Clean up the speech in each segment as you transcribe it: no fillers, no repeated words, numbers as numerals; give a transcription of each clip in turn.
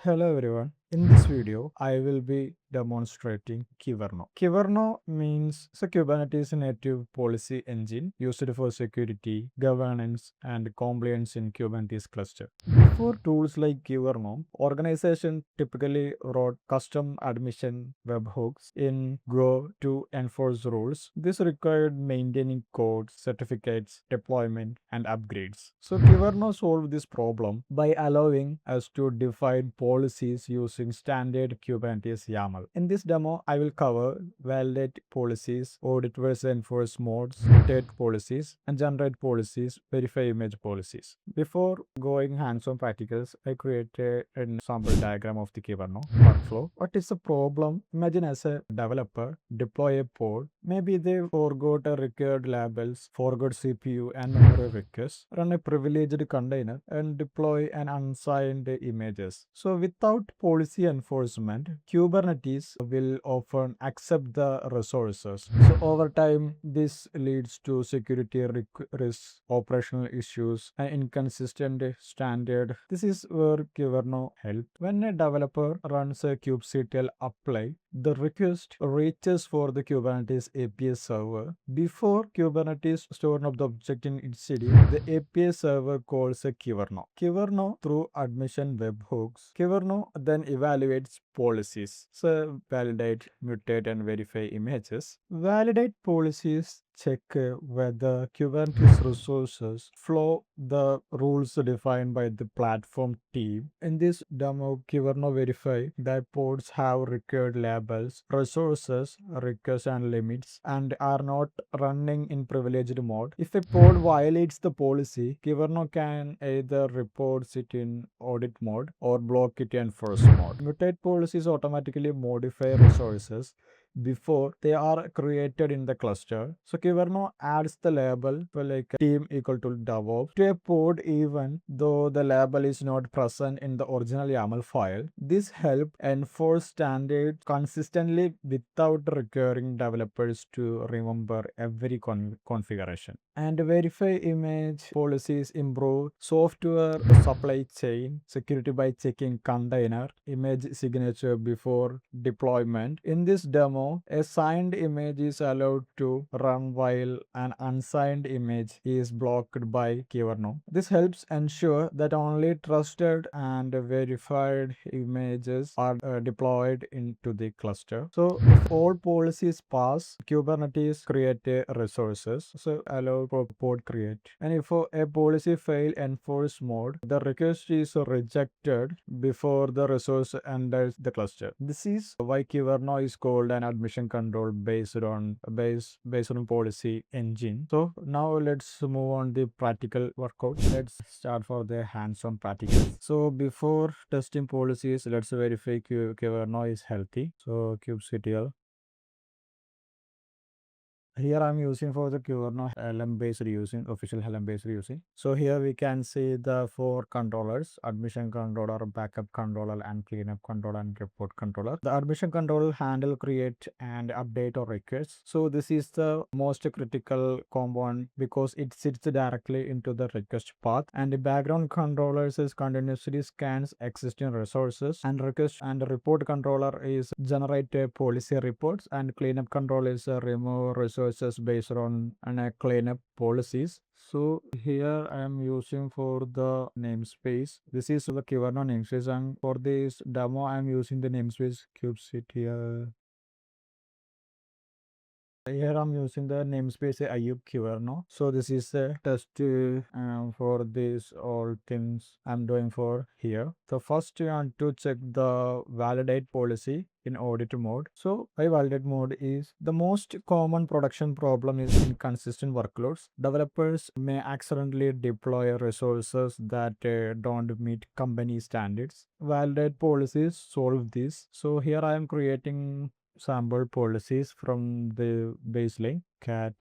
Hello everyone. In this video, I will be demonstrating Kyverno. Kyverno means a Kubernetes native policy engine used for security, governance, and compliance in Kubernetes cluster. Before tools like Kyverno, organizations typically wrote custom admission webhooks in Go to enforce rules. This required maintaining code, certificates, deployment, and upgrades. So Kyverno solved this problem by allowing us to define policies using standard Kubernetes YAML. In this demo, I will cover validate policies, audit versus enforce modes, mutate policies, and generate policies, verify image policies. Before going hands-on practicals, I created an example diagram of the Kyverno workflow. What is the problem? Imagine as a developer, deploy a pod. Maybe they forgot a required labels, forgot CPU and memory requests, run a privileged container, and deploy an unsigned images. So without policy enforcement, Kubernetes will often accept the resources. So over time, this leads to security risks, operational issues, and inconsistent standard. This is where Kyverno helps. When a developer runs a kubectl apply, the request reaches for the Kubernetes API server. Before Kubernetes stores the object in its CD, the API server calls a Kyverno. Kyverno through admission webhooks. Kyverno then evaluates policies. So validate, mutate, and verify images. Validate policies check whether Kubernetes resources follow the rules defined by the platform team. In this demo, Kyverno verify that pods have required labels, resources, requests, and limits, and are not running in privileged mode. If a pod violates the policy, Kyverno can either report it in audit mode or block it in enforce mode. Mutate policies automatically modify resources before they are created in the cluster. So Kyverno adds the label for like team equal to DevOps to a pod even though the label is not present in the original YAML file. This helps enforce standards consistently without requiring developers to remember every configuration. And verify image policies improve software supply chain security by checking container image signature before deployment. In this demo, a signed image is allowed to run while an unsigned image is blocked by Kyverno. This helps ensure that only trusted and verified images are deployed into the cluster. So if all policies pass, Kubernetes create resources. So allow pod create. And if a policy fail enforce mode, the request is rejected before the resource enters the cluster. This is why Kyverno is called an admission control based on policy engine. So now let's move on the practical workout. Let's start for the hands-on practicals. So before testing policies, let's verify Kyverno is healthy. So kubectl. Here I'm using for the Kyverno LM based using official LM based using. So here we can see the four controllers: admission controller, backup controller, and cleanup controller and report controller. The admission controller handle create and update or requests. So this is the most critical component because it sits directly into the request path. And the background controllers is continuously scans existing resources, and request and report controller is generate policy reports, and cleanup control is remove resources based on cleanup policies. So here I am using for the namespace. This is the Kyverno namespace, and for this demo I am using the namespace kubectl here. Here I'm using the namespace Ayub Kyverno. So this is a test for these all things I'm doing for here. So first you want to check the validate policy in audit mode. So why validate mode is the most common production problem is inconsistent workloads. Developers may accidentally deploy resources that don't meet company standards. Validate policies solve this. So here I am creating sample policies from the baseline cat.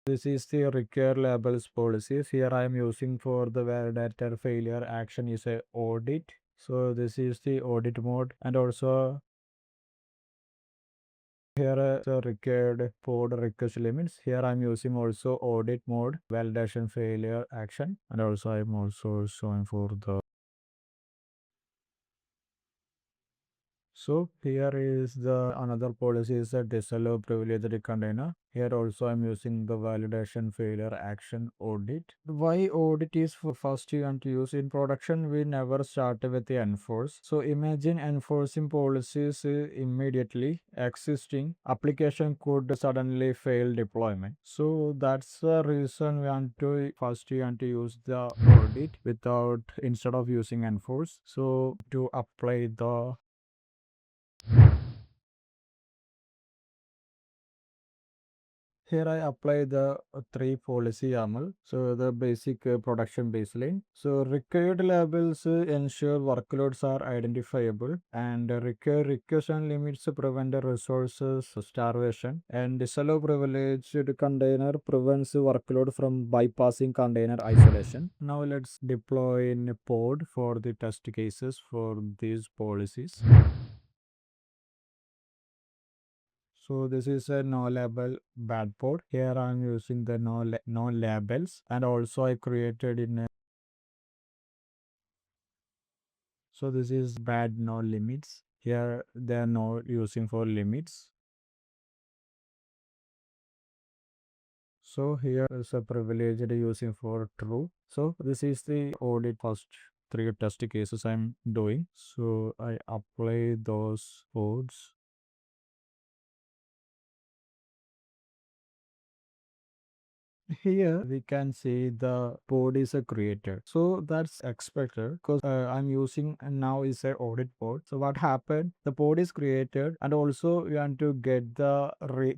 This is the require labels policies. Here I am using for the validator failure action is a audit. So this is the audit mode, and also here the required pod request limits. Here I'm using also audit mode validation failure action, and also I'm also showing for the So here is the another policy is a disallow privileged container. Here also I'm using the validation failure action audit. Why audit is for first you want to use in production, we never start with the enforce. So imagine enforcing policies immediately existing application could suddenly fail deployment. So that's the reason we want to first you want to use the audit without instead of using enforce. So to apply the here I apply the three policy YAML. So the basic production baseline. So required labels ensure workloads are identifiable and require request and limits prevent the resources starvation and disallow privileged container prevents workload from bypassing container isolation. Now let's deploy in a pod for the test cases for these policies. So this is a no label bad port. Here I'm using the no labels and also I created in a, so this is bad no limits. Here they are no using for limits. So here is a privileged using for true. So this is the audit first three test cases I'm doing. So I apply those codes. Here we can see the pod is a created. So that's expected because I'm using now is a audit pod. So what happened? The pod is created and also we want to get the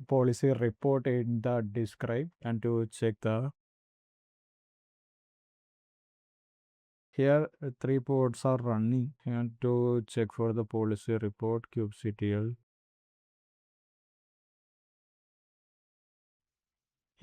policy report in the describe and to check the here three pods are running and to check for the policy report kubectl.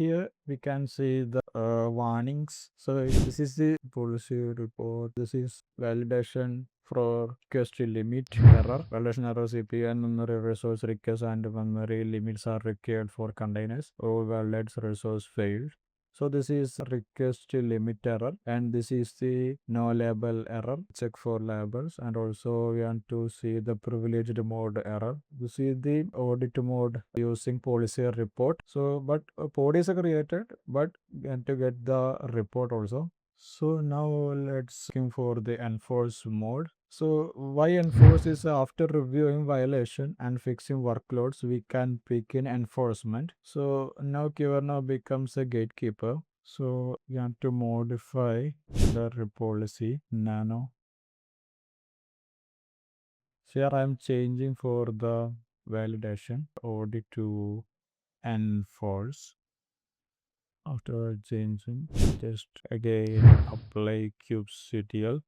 Here we can see the warnings. So this is the policy report. This is validation for request limit error. Validation error CPU and memory resource request and memory limits are required for containers. Or validates resource failed. So this is request limit error and this is the no label error. Check for labels and also we want to see the privileged mode error. This is the audit mode using policy report. So but pod is created but we want to get the report also. So now let's looking for the enforce mode. So why enforce is after reviewing violation and fixing workloads, we can pick in enforcement. So now Kyverno becomes a gatekeeper. So we have to modify the policy nano. So here I am changing for the validation audit to enforce. After changing, just again apply kubectl.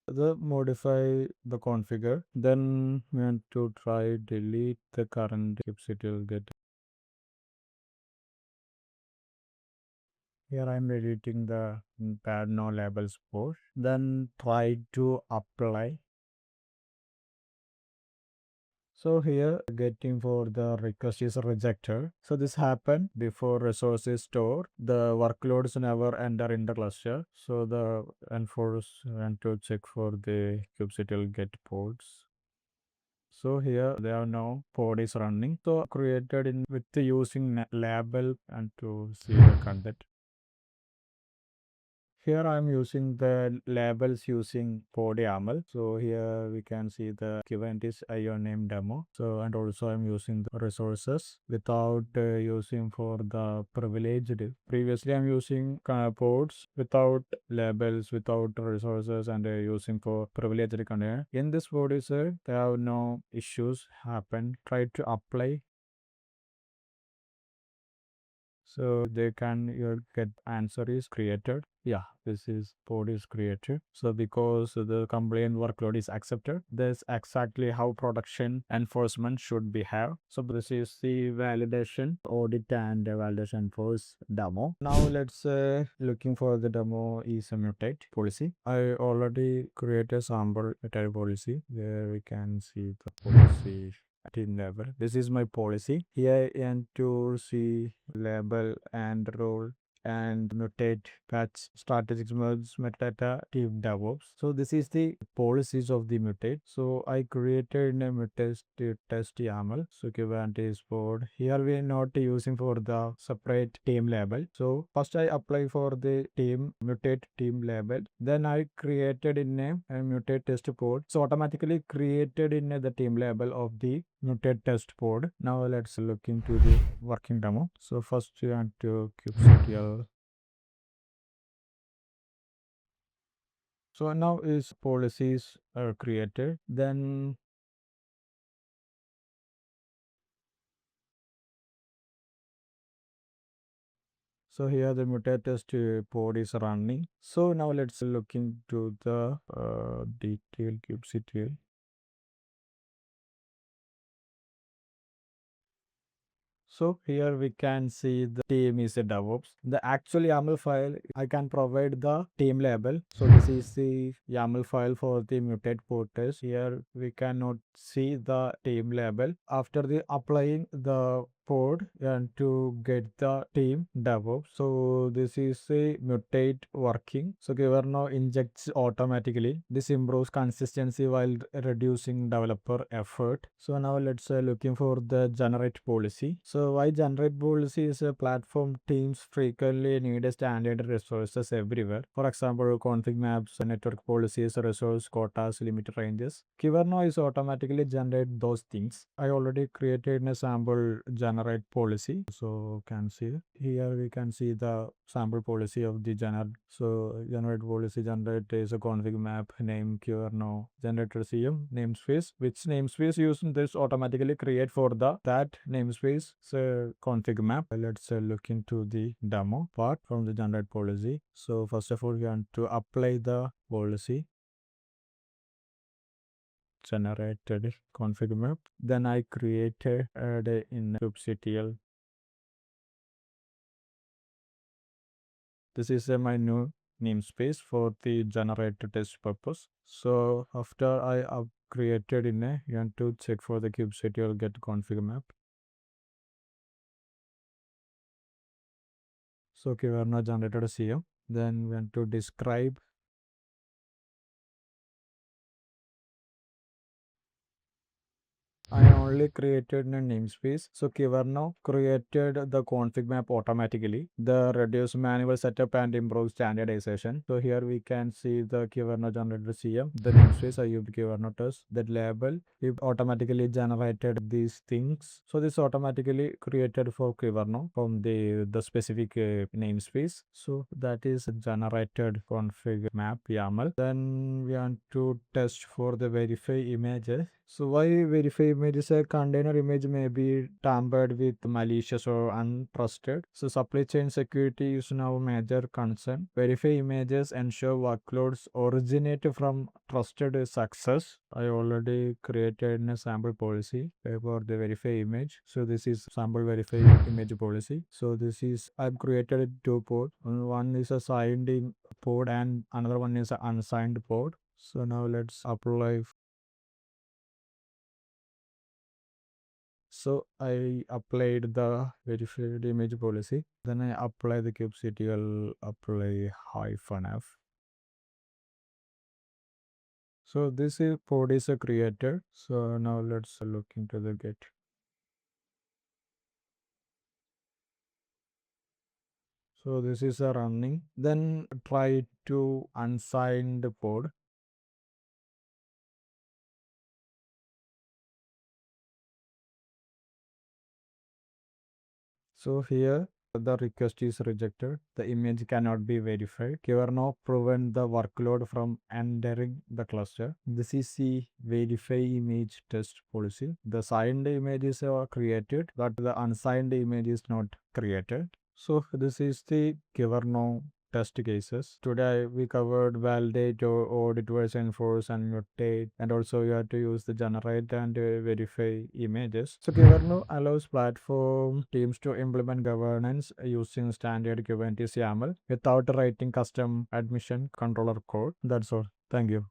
The modify the configure, then we want to try delete the current kubectl get. Here I'm editing the bad no labels port, then try to apply. So here getting for the request is rejected. So this happened before resource is stored. The workloads never enter in the cluster. So the enforce and to check for the kubectl get ports. So here they are now pod is running. So created in with the using label and to see the content. Here I am using the labels using pod YAML. So here we can see the Kubernetes IO name demo. So and also I'm using the resources without using for the privileged. Previously I'm using pods without labels, without resources and using for privileged container. In this pod is there have no issues happen. Try to apply so they can get answer is created. Yeah, this is pod is created. So because the complaint workload is accepted, that's exactly how production enforcement should be have. So this is the validation audit and validation force demo. Now let's looking for the demo is a mutate policy. I already created sample type policy where we can see the policy in level. This is my policy. Here and to see label and role and mutate, patch, strategic merge, metadata, team DevOps. So this is the policies of the mutate. So I created a mutate test YAML. So Kubernetes board. Here we are not using for the separate team label. So first I apply for the team mutate team label. Then I created in a mutate test pod. So automatically created in the team label of the mutate test pod. Now let's look into the working demo. So first you want to kubectl. So now is policies are created. Then so here the mutate test pod is running. So now let's look into the detail kubectl. So here we can see the team is a DevOps. The actual YAML file, I can provide the team label. So this is the YAML file for the mutate pod test. Here we cannot see the team label. After the applying the pod and to get the team DevOps. So this is a mutate working. So Kyverno injects automatically. This improves consistency while reducing developer effort. So now let's looking for the generate policy. So why generate policy is a platform teams frequently need a standard resources everywhere. For example, config maps, network policies, resource quotas, limit ranges. Kyverno is automatically generate those things. I already created a sample generate policy. So can see here we can see the sample policy of the generate. So generate policy generate is a config map name Kyverno generator CM namespace. Which namespace using this automatically create for the that namespace. So config map. Let's look into the demo part from the generate policy. So first of all we want to apply the policy generated config map. Then I created in kubectl. This is my new namespace for the generated test purpose. So after I have created in a, you want to check for the kubectl get config map. So Kyverno generated a CM. Then we want to describe. I only created a namespace. So Kyverno created the config map automatically. The reduce manual setup and improve standardization. So here we can see the Kyverno generated CM. The namespace I used Kyverno test. That label it automatically generated these things. So this automatically created for Kyverno from the specific namespace. So that is generated config map YAML. Then we want to test for the verify images. So why verify images? A container image may be tampered with, malicious or untrusted. So supply chain security is now a major concern. Verify images ensure workloads originate from trusted success. I already created a sample policy for the verify image. So this is sample verify image policy. So this is I've created two pod. One is a signed in pod and another one is an unsigned pod. So now let's apply. So I applied the verified image policy. Then I apply the kubectl apply -f. So this is pod is created. So now let's look into the get. So this is a running. Then try to unsign the pod. So here the request is rejected. The image cannot be verified. Kyverno prevent the workload from entering the cluster. This is the verify image test policy. The signed images are created, but the unsigned image is not created. So this is the Kyverno test cases. Today we covered validate or audit version enforce and mutate, and also you have to use the generate and verify images. So Kyverno allows platform teams to implement governance using standard Kubernetes YAML without writing custom admission controller code. That's all. Thank you.